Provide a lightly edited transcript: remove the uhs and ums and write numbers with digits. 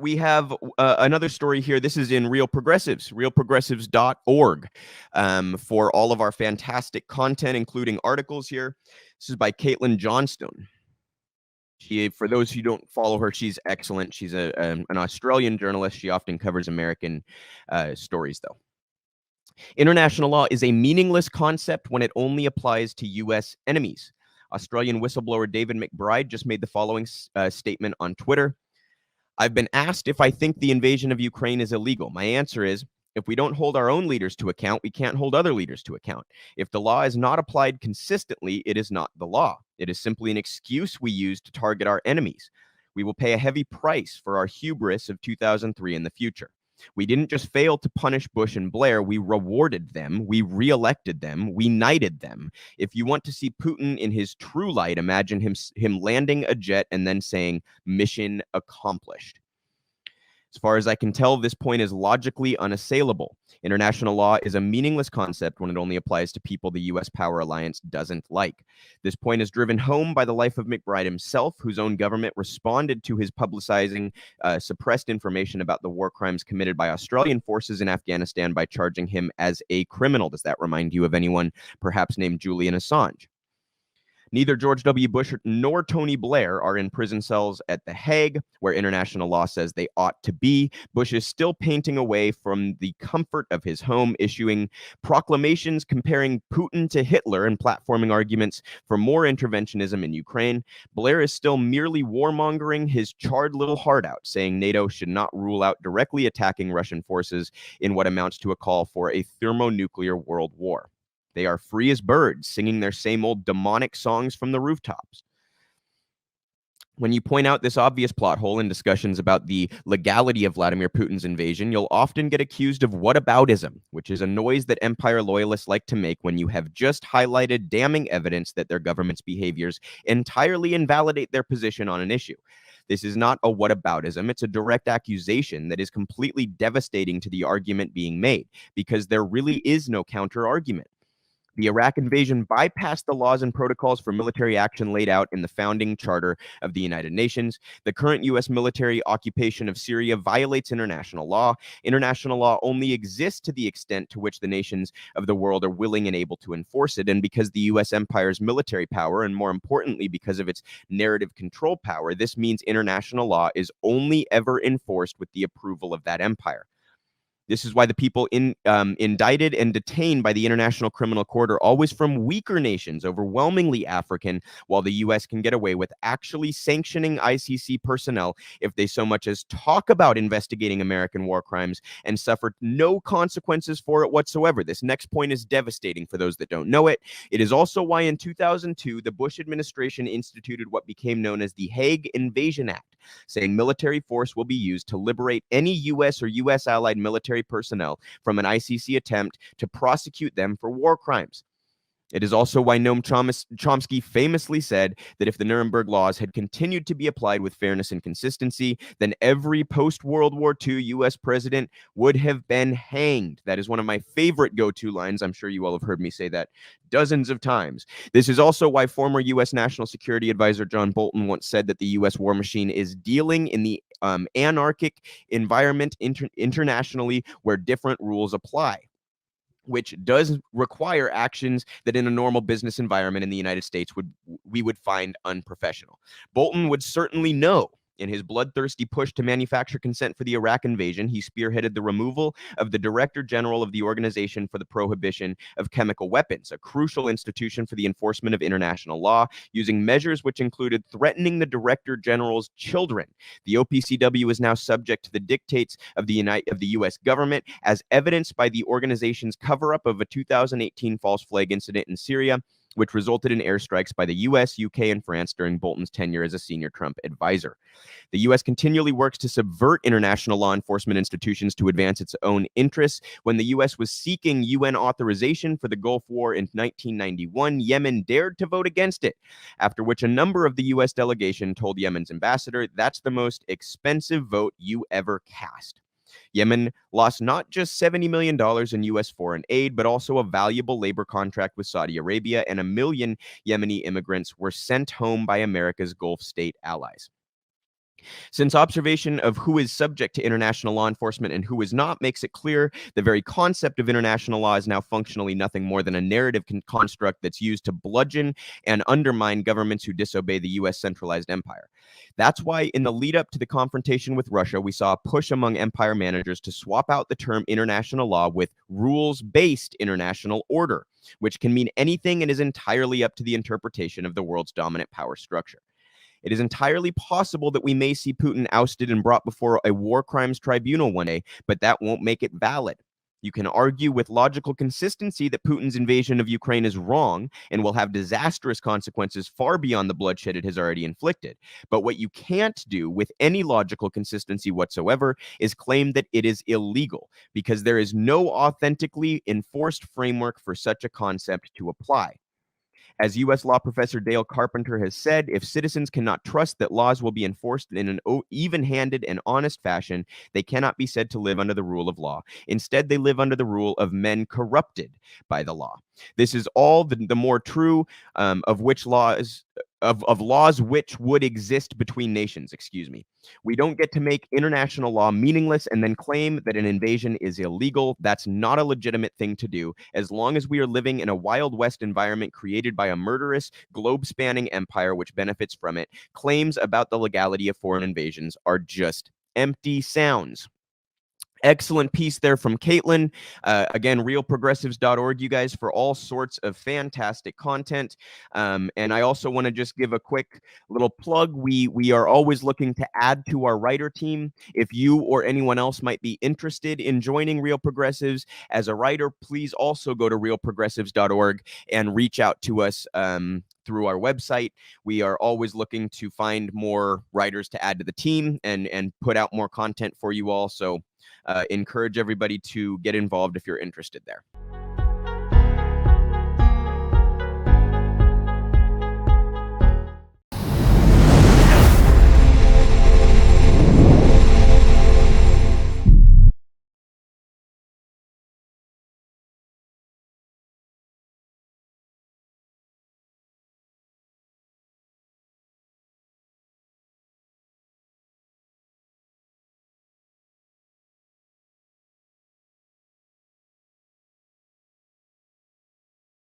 we have another story here. This is in Real Progressives, realprogressives.org, for all of our fantastic content, including articles here. This is by Caitlin Johnstone. For those who don't follow her, she's excellent. She's an Australian journalist. She often covers American stories, though. International law is a meaningless concept when it only applies to U.S. enemies. Australian whistleblower David Mcbride just made the following statement on Twitter. I've been asked if I think the invasion of Ukraine is illegal. My answer is, if we don't hold our own leaders to account, we can't hold other leaders to account. If the law is not applied consistently, it is not the law. It is simply an excuse we use to target our enemies. We will pay a heavy price for our hubris of 2003 in the future. We didn't just fail to punish Bush and Blair. We rewarded them. We reelected them. We knighted them. If you want to see Putin in his true light, imagine him landing a jet and then saying, mission accomplished. As far as I can tell, this point is logically unassailable. International law is a meaningless concept when it only applies to people the U.S. power alliance doesn't like. This point is driven home by the life of Mcbride himself, whose own government responded to his publicizing suppressed information about the war crimes committed by Australian forces in Afghanistan by charging him as a criminal. Does that remind you of anyone perhaps named Julian Assange? Neither George W. Bush nor Tony Blair are in prison cells at The Hague, where international law says they ought to be. Bush is still painting away from the comfort of his home, issuing proclamations comparing Putin to Hitler and platforming arguments for more interventionism in Ukraine. Blair is still merely warmongering his charred little heart out, saying NATO should not rule out directly attacking Russian forces in what amounts to a call for a thermonuclear world war. They are free as birds, singing their same old demonic songs from the rooftops. When you point out this obvious plot hole in discussions about the legality of Vladimir Putin's invasion, you'll often get accused of whataboutism, which is a noise that empire loyalists like to make when you have just highlighted damning evidence that their government's behaviors entirely invalidate their position on an issue. This is not a whataboutism. It's a direct accusation that is completely devastating to the argument being made, because there really is no counter-argument. The Iraq invasion bypassed the laws and protocols for military action laid out in the founding charter of the United Nations. The current U.S. military occupation of Syria violates international law. International law only exists to the extent to which the nations of the world are willing and able to enforce it. And because the U.S. empire's military power, and more importantly, because of its narrative control power, this means international law is only ever enforced with the approval of that empire. This is why the people indicted and detained by the International Criminal Court are always from weaker nations, overwhelmingly African, while the U.S. can get away with actually sanctioning ICC personnel if they so much as talk about investigating American war crimes and suffer no consequences for it whatsoever. This next point is devastating for those that don't know it. It is also why in 2002, the Bush administration instituted what became known as the Hague Invasion Act, saying military force will be used to liberate any U.S. or U.S. allied military personnel from an ICC attempt to prosecute them for war crimes. It is also why Noam Chomsky famously said that if the Nuremberg laws had continued to be applied with fairness and consistency, then every post-World War II U.S. president would have been hanged. That is one of my favorite go-to lines. I'm sure you all have heard me say that dozens of times. This is also why former U.S. National Security Advisor John Bolton once said that the U.S. war machine is dealing in the anarchic environment internationally where different rules apply, which does require actions that in a normal business environment in the United States we would find unprofessional. Bolton would certainly know. In his bloodthirsty push to manufacture consent for the Iraq invasion, he spearheaded the removal of the Director General of the Organization for the Prohibition of Chemical Weapons, a crucial institution for the enforcement of international law, using measures which included threatening the Director General's children. The OPCW is now subject to the dictates of the U.S. government, as evidenced by the organization's cover-up of a 2018 false flag incident in Syria, which resulted in airstrikes by the U.S., U.K., and France during Bolton's tenure as a senior Trump advisor. The U.S. continually works to subvert international law enforcement institutions to advance its own interests. When the U.S. was seeking UN authorization for the Gulf War in 1991, Yemen dared to vote against it, after which a number of the U.S. delegation told Yemen's ambassador, "That's the most expensive vote you ever cast." Yemen lost not just $70 million in U.S. foreign aid, but also a valuable labor contract with Saudi Arabia, and 1 million Yemeni immigrants were sent home by America's Gulf state allies. Since observation of who is subject to international law enforcement and who is not makes it clear the very concept of international law is now functionally nothing more than a narrative construct that's used to bludgeon and undermine governments who disobey the U.S. centralized empire. That's why in the lead up to the confrontation with Russia, we saw a push among empire managers to swap out the term international law with rules-based international order, which can mean anything and is entirely up to the interpretation of the world's dominant power structure. It is entirely possible that we may see Putin ousted and brought before a war crimes tribunal one day, but that won't make it valid. You can argue with logical consistency that Putin's invasion of Ukraine is wrong and will have disastrous consequences far beyond the bloodshed it has already inflicted. But what you can't do with any logical consistency whatsoever is claim that it is illegal, because there is no authentically enforced framework for such a concept to apply. As U.S. law professor Dale Carpenter has said, if citizens cannot trust that laws will be enforced in an even-handed and honest fashion, they cannot be said to live under the rule of law. Instead, they live under the rule of men corrupted by the law. This is all the more true of which laws of laws which would exist between nations. Excuse me. We don't get to make international law meaningless and then claim that an invasion is illegal. That's not a legitimate thing to do, as long as we are living in a Wild West environment created by a murderous, globe-spanning empire which benefits from it. Claims about the legality of foreign invasions are just empty sounds. Excellent piece there from Caitlin. Again, realprogressives.org, you guys, for all sorts of fantastic content. And I also want to just give a quick little plug. We are always looking to add to our writer team. If you or anyone else might be interested in joining Real Progressives as a writer, please also go to realprogressives.org and reach out to us through our website. We are always looking to find more writers to add to the team and put out more content for you all. So encourage everybody to get involved if you're interested there.